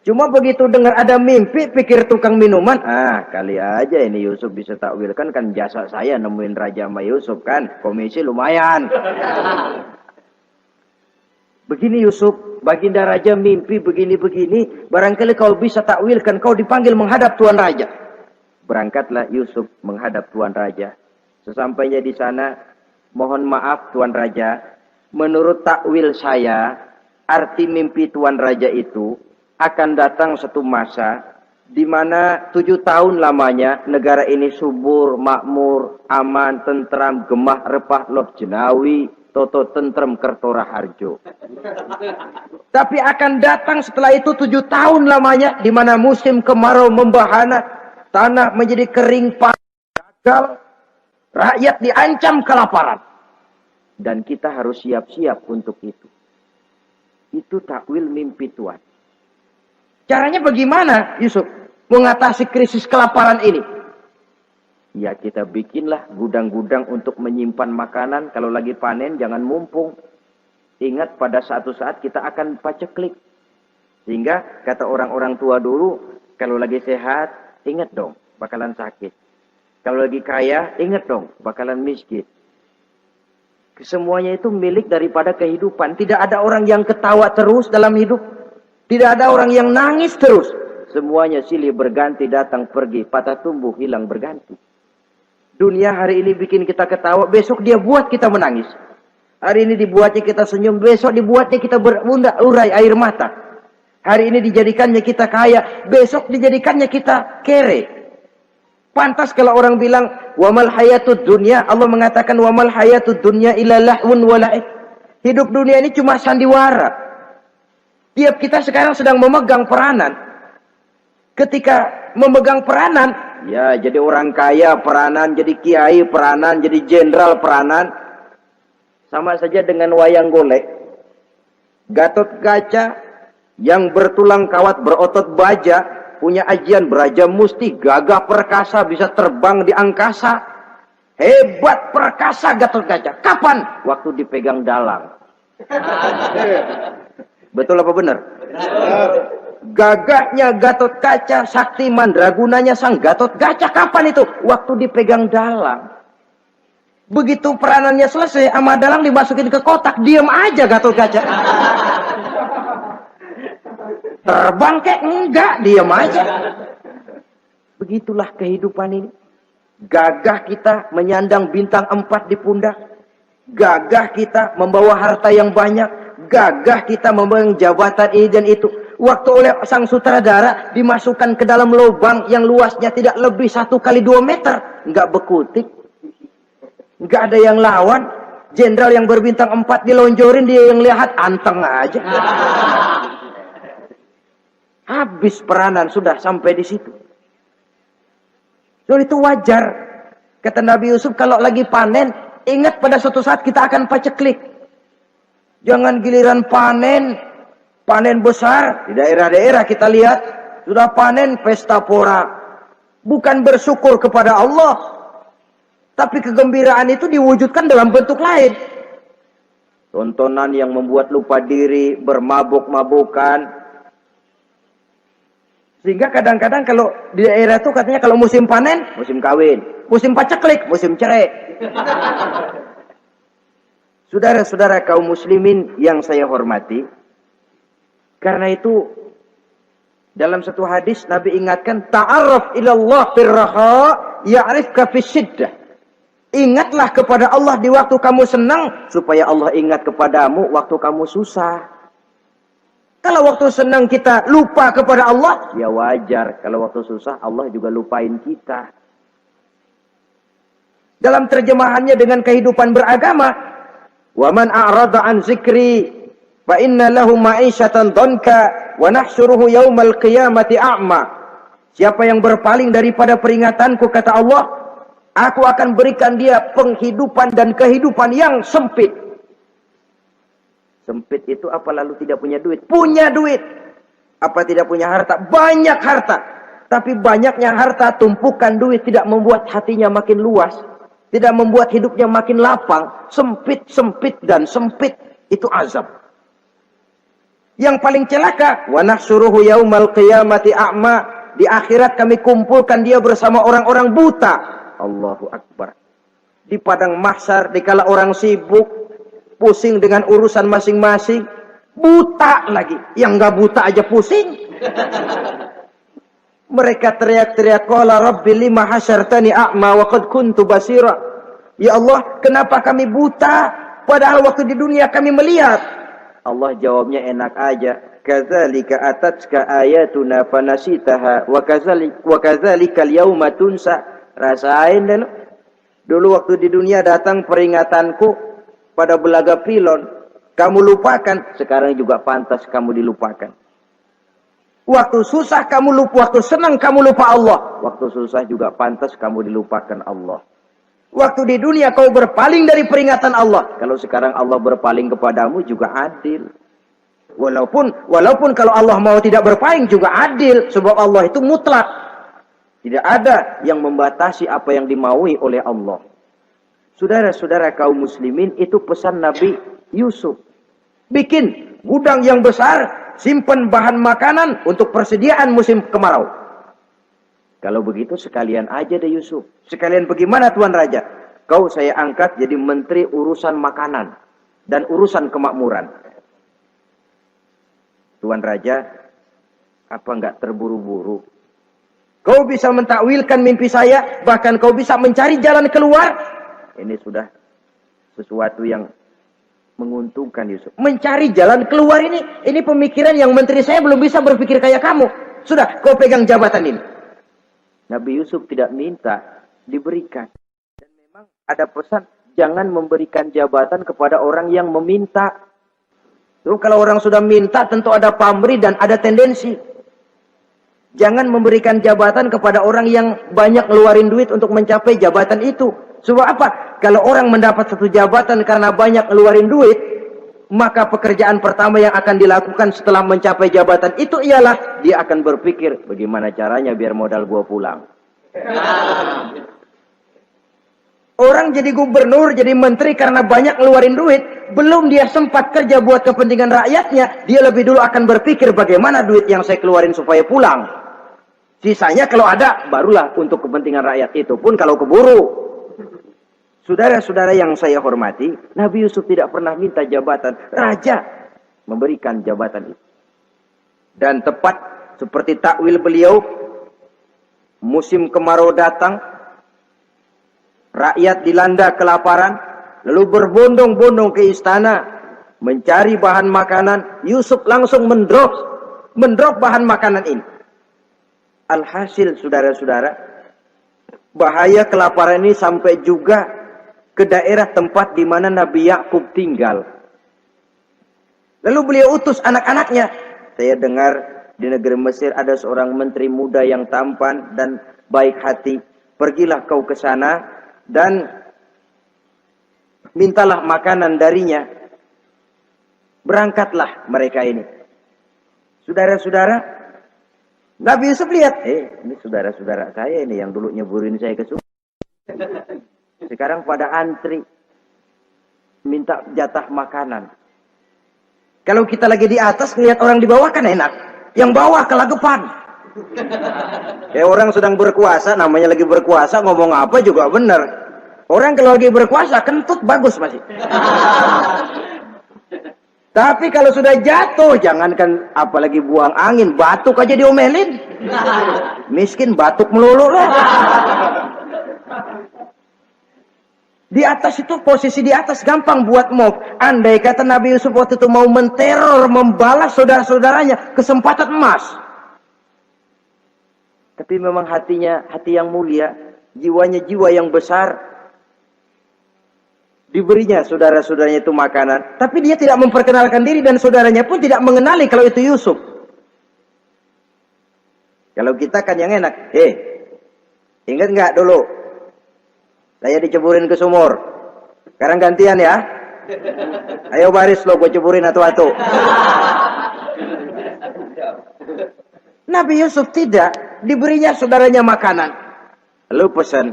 Cuma begitu dengar ada mimpi, pikir tukang minuman. Ah, kali aja ini Yusuf bisa takwilkan, kan jasa saya nemuin Raja sama Yusuf kan. Komisi lumayan. Begini Yusuf, baginda raja mimpi begini-begini. Barangkali kau bisa takwilkan, kau dipanggil menghadap Tuan Raja. Berangkatlah Yusuf menghadap Tuan Raja. Sesampainya di sana, mohon maaf Tuan Raja. Menurut takwil saya, arti mimpi Tuan Raja itu akan datang satu masa di mana 7 tahun lamanya negara ini subur, makmur, aman, tentram, gemah, repah, loh jenawi, toto tentrem kertora harjo. Tapi akan datang setelah itu 7 tahun lamanya di mana musim kemarau membahana, tanah menjadi kering gagal, rakyat diancam kelaparan. Dan kita harus siap-siap untuk itu. Itu takwil mimpi Tuhan. Caranya bagaimana Yusuf mengatasi krisis kelaparan ini? Ya kita bikinlah gudang-gudang untuk menyimpan makanan. Kalau lagi panen jangan mumpung. Ingat pada suatu saat kita akan paceklik. Sehingga kata orang-orang tua dulu, kalau lagi sehat, ingat dong bakalan sakit. Kalau lagi kaya, ingat dong bakalan miskin. Kesemuanya itu milik daripada kehidupan. Tidak ada orang yang ketawa terus dalam hidup. Tidak ada orang yang nangis terus. Semuanya silih berganti, datang pergi, patah tumbuh, hilang berganti. Dunia hari ini bikin kita ketawa, besok dia buat kita menangis. Hari ini dibuatnya kita senyum, besok dibuatnya kita berurai air mata. Hari ini dijadikannya kita kaya, besok dijadikannya kita kere. Pantas kalau orang bilang, wamal hayatud dunya, Allah mengatakan wamal hayatud dunya illa lahun wa la'ib. Hidup dunia ini cuma sandiwara. Tiap kita sekarang sedang memegang peranan. Ketika memegang peranan, ya jadi orang kaya peranan, jadi kiai peranan, jadi jenderal peranan. Sama saja dengan wayang golek. Gatot Kaca yang bertulang kawat berotot baja, punya ajian beraja musti, gagah perkasa, bisa terbang di angkasa. Hebat perkasa Gatot Kaca. Kapan? Waktu dipegang dalang. Betul apa benar? Gagahnya Gatot Kaca, sakti mandragunanya sang Gatot Kaca. Kapan itu? Waktu dipegang dalang. Begitu peranannya selesai, sama dalang dimasukin ke kotak, diam aja Gatot Kaca. Terbang kek? Enggak, diam aja. Begitulah kehidupan ini. Gagah kita menyandang bintang 4 di pundak. Gagah kita membawa harta yang banyak. Gagah kita membawa jabatan ini dan itu. Waktu oleh sang sutradara dimasukkan ke dalam lubang yang luasnya tidak lebih 1 kali 2 meter. Nggak bekutik. Nggak ada yang lawan. Jenderal yang berbintang 4 dilonjorin, dia yang lihat anteng aja. Habis peranan sudah sampai di situ. So, itu wajar. Kata Nabi Yusuf, kalau lagi panen, ingat pada suatu saat kita akan paceklik. Jangan giliran panen besar. Di daerah-daerah kita lihat, sudah panen pesta pora. Bukan bersyukur kepada Allah. Tapi kegembiraan itu diwujudkan dalam bentuk lain. Tontonan yang membuat lupa diri, bermabuk-mabukan. Sehingga kadang-kadang kalau di daerah itu katanya kalau musim panen, musim kawin. Musim paceklik, musim cerai. Saudara-saudara kaum muslimin yang saya hormati. Karena itu, dalam satu hadis Nabi ingatkan, ta'arraf ilallah firraha ya'rifka fisyiddah. Ingatlah kepada Allah di waktu kamu senang, supaya Allah ingat kepadamu waktu kamu susah. Kalau waktu senang kita lupa kepada Allah, ya wajar. Kalau waktu susah, Allah juga lupain kita. Dalam terjemahannya dengan kehidupan beragama, وَمَنْ أَعْرَضَ عَنْ ذِكْرِي فَإِنَّ لَهُ مَعِيشَةً ضَنْكَ وَنَحْشُرُهُ يَوْمَ الْقِيَامَةِ أَعْمَى. Siapa yang berpaling daripada peringatanku, kata Allah, aku akan berikan dia penghidupan dan kehidupan yang sempit. Sempit itu apa lalu tidak punya duit? Punya duit. Apa tidak punya harta? Banyak harta. Tapi banyaknya harta, tumpukan duit tidak membuat hatinya makin luas. Tidak membuat hidupnya makin lapang. Sempit, sempit, dan sempit. Itu azab. Yang paling celaka, wa nahsyuruhu yaumal qiyamati a'ma. Di akhirat kami kumpulkan dia bersama orang-orang buta. Allahu Akbar. Di padang mahsyar, dikala orang sibuk, pusing dengan urusan masing-masing, buta lagi. Yang nggak buta aja pusing. Mereka teriak-teriak, qala rabbi lima hasyartani a'ma wa qad kuntu basira. Ya Allah, kenapa kami buta padahal waktu di dunia kami melihat? Allah jawabnya enak aja. Kadzalika atatka ayatuna fanasitaha wa kadzalika al-yauma tunsa. Rasain dulu. Dulu waktu di dunia datang peringatanku pada belaga pilon, kamu lupakan. Sekarang juga pantas kamu dilupakan. Waktu susah kamu lupa, waktu senang kamu lupa Allah. Waktu susah juga pantas kamu dilupakan Allah. Waktu di dunia kau berpaling dari peringatan Allah. Kalau sekarang Allah berpaling kepadamu juga adil. Walaupun kalau Allah mau tidak berpaling juga adil. Sebab Allah itu mutlak. Tidak ada yang membatasi apa yang dimaui oleh Allah. Saudara-saudara kaum muslimin, itu pesan Nabi Yusuf. Bikin gudang yang besar, simpan bahan makanan untuk persediaan musim kemarau. Kalau begitu sekalian aja deh Yusuf. Sekalian bagaimana Tuan Raja? Kau saya angkat jadi menteri urusan makanan dan urusan kemakmuran. Tuan Raja, apa enggak terburu-buru? Kau bisa mentakwilkan mimpi saya, bahkan kau bisa mencari jalan keluar. Ini sudah sesuatu yang menguntungkan Yusuf. Mencari jalan keluar ini pemikiran yang menteri saya belum bisa berpikir kayak kamu. Sudah, kau pegang jabatan ini. Nabi Yusuf tidak minta, diberikan. Dan memang ada pesan, jangan memberikan jabatan kepada orang yang meminta. Tuh, kalau orang sudah minta tentu ada pamrih dan ada tendensi. Jangan memberikan jabatan kepada orang yang banyak ngeluarin duit untuk mencapai jabatan itu. Sebab apa? Kalau orang mendapat satu jabatan karena banyak ngeluarin duit, maka pekerjaan pertama yang akan dilakukan setelah mencapai jabatan itu ialah dia akan berpikir, bagaimana caranya biar modal gua pulang. Orang jadi gubernur, jadi menteri karena banyak ngeluarin duit, belum dia sempat kerja buat kepentingan rakyatnya, dia lebih dulu akan berpikir bagaimana duit yang saya keluarin supaya pulang. Sisanya kalau ada, barulah untuk kepentingan rakyat, itu pun kalau keburu. Saudara-saudara yang saya hormati, Nabi Yusuf tidak pernah minta jabatan. Raja memberikan jabatan itu. Dan tepat seperti takwil beliau, musim kemarau datang, rakyat dilanda kelaparan, lalu berbondong-bondong ke istana mencari bahan makanan. Yusuf langsung mendrop bahan makanan ini. Alhasil saudara-saudara, bahaya kelaparan ini sampai juga ke daerah tempat di mana Nabi Yakub tinggal. Lalu beliau utus anak-anaknya. Saya dengar di negeri Mesir ada seorang menteri muda yang tampan dan baik hati. Pergilah kau ke sana dan mintalah makanan darinya. Berangkatlah mereka ini. Saudara-saudara, Nabi Yusuf lihat, ini saudara-saudara saya ini yang dulu nyeburin saya ke sungai. Sekarang pada antri minta jatah makanan. Kalau kita lagi di atas lihat orang di bawah kan enak. Yang bawah kelagapan. Orang sedang berkuasa, namanya lagi berkuasa, ngomong apa juga benar. Orang kalau lagi berkuasa kentut bagus masih. Tapi kalau sudah jatuh, jangankan apalagi buang angin, batuk aja diomelin. Miskin batuk melulu lah. Di atas itu, posisi di atas gampang buat mob. Andai kata Nabi Yusuf waktu itu mau menteror, membalas saudara-saudaranya, kesempatan emas. Tapi memang hatinya, hati yang mulia, jiwanya jiwa yang besar. Diberinya saudara-saudaranya itu makanan. Tapi dia tidak memperkenalkan diri dan saudaranya pun tidak mengenali kalau itu Yusuf. Kalau kita kan yang enak. Ingat nggak dulu? Saya diceburin ke sumur. Sekarang gantian ya. Ayo baris lo, gue ceburin atu-atu. Nabi Yusuf tidak. Diberinya saudaranya makanan. Lalu pesan.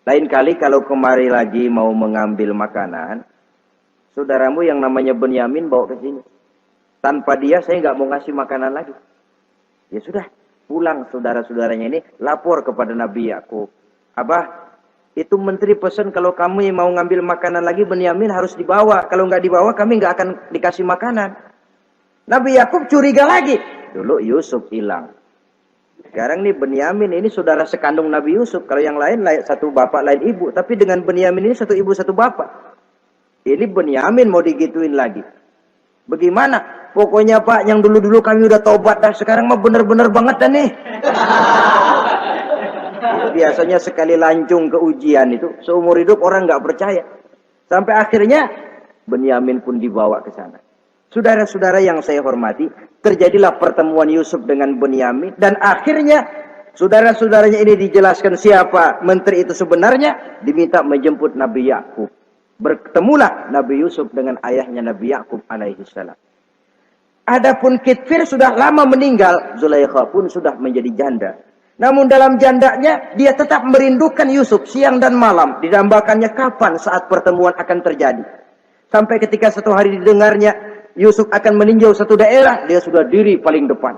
Lain kali kalau kemari lagi mau mengambil makanan, saudaramu yang namanya Benyamin bawa ke sini. Tanpa dia saya nggak mau ngasih makanan lagi. Ya sudah, pulang saudara-saudaranya ini lapor kepada Nabi Yakub. Abah, itu menteri pesan kalau kamu mau ngambil makanan lagi Benyamin harus dibawa. Kalau nggak dibawa kami nggak akan dikasih makanan. Nabi Yakub curiga lagi. Dulu Yusuf hilang. Sekarang nih Benyamin ini saudara sekandung Nabi Yusuf. Kalau yang lain satu bapak lain ibu. Tapi dengan Benyamin ini satu ibu satu bapak. Ini Benyamin mau digituin lagi. Bagaimana? Pokoknya Pak, yang dulu-dulu kami udah tobat dah. Sekarang mah bener-bener banget dah nih. Biasanya sekali lancung ke ujian itu, seumur hidup orang nggak percaya. Sampai akhirnya Benyamin pun dibawa ke sana. Saudara-saudara yang saya hormati, terjadilah pertemuan Yusuf dengan Benyamin. Dan akhirnya saudara-saudaranya ini dijelaskan siapa menteri itu sebenarnya. Diminta menjemput Nabi Yakub. Bertemulah Nabi Yusuf dengan ayahnya Nabi Yakub alaihi salam. Adapun Kitfir sudah lama meninggal, Zulaikha pun sudah menjadi janda. Namun dalam jandanya dia tetap merindukan Yusuf siang dan malam. Didambakannya kapan saat pertemuan akan terjadi. Sampai ketika satu hari didengarnya Yusuf akan meninjau satu daerah, dia sudah diri paling depan.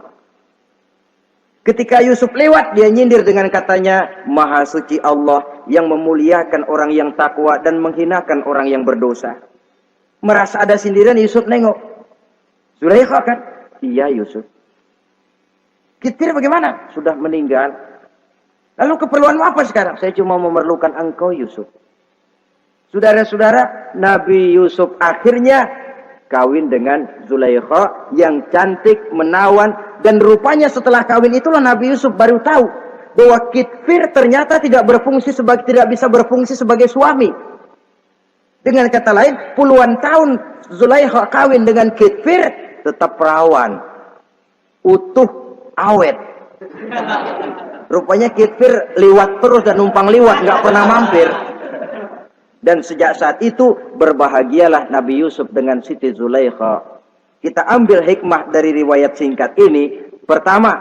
Ketika Yusuf lewat, dia nyindir dengan katanya, Maha suci Allah yang memuliakan orang yang takwa dan menghinakan orang yang berdosa. Merasa ada sindiran, Yusuf nengok. Zulaikha kan? Iya Yusuf. Kitfir bagaimana? Sudah meninggal. Lalu keperluanmu apa sekarang? Saya cuma memerlukan engkau Yusuf. Saudara-saudara, Nabi Yusuf akhirnya kawin dengan Zulaikha yang cantik, menawan. Dan rupanya setelah kawin itulah Nabi Yusuf baru tahu bahwa Kitfir ternyata tidak bisa berfungsi sebagai suami. Dengan kata lain, puluhan tahun Zulaikha kawin dengan Kitfir tetap perawan, utuh, awet. Rupanya Kitfir liwat terus dan numpang liwat, nggak pernah mampir. Dan sejak saat itu berbahagialah Nabi Yusuf dengan Siti Zulaikha. Kita ambil hikmah dari riwayat singkat ini. Pertama,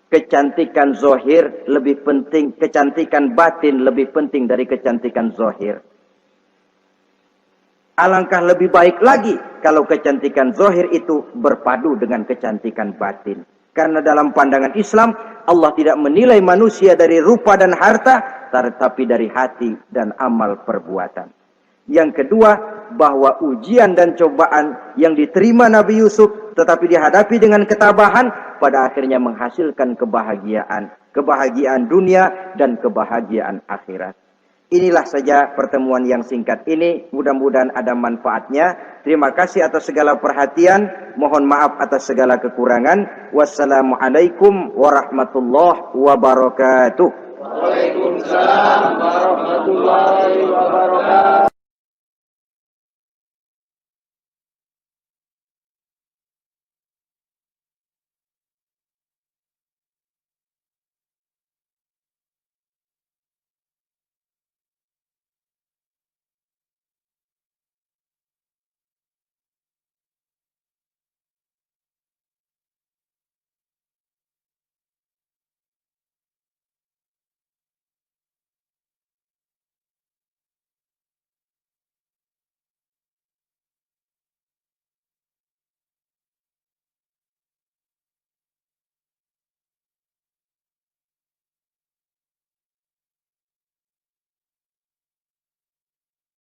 kecantikan zahir lebih penting, kecantikan batin lebih penting dari kecantikan zahir. Alangkah lebih baik lagi kalau kecantikan zahir itu berpadu dengan kecantikan batin. Karena dalam pandangan Islam, Allah tidak menilai manusia dari rupa dan harta, tetapi dari hati dan amal perbuatan. Yang kedua, bahwa ujian dan cobaan yang diterima Nabi Yusuf tetapi dihadapi dengan ketabahan pada akhirnya menghasilkan kebahagiaan dunia dan kebahagiaan akhirat. Inilah saja pertemuan yang singkat ini, mudah-mudahan ada manfaatnya. Terima kasih atas segala perhatian, mohon maaf atas segala kekurangan. Wassalamualaikum warahmatullahi wabarakatuh. Waalaikumsalam warahmatullahi wabarakatuh.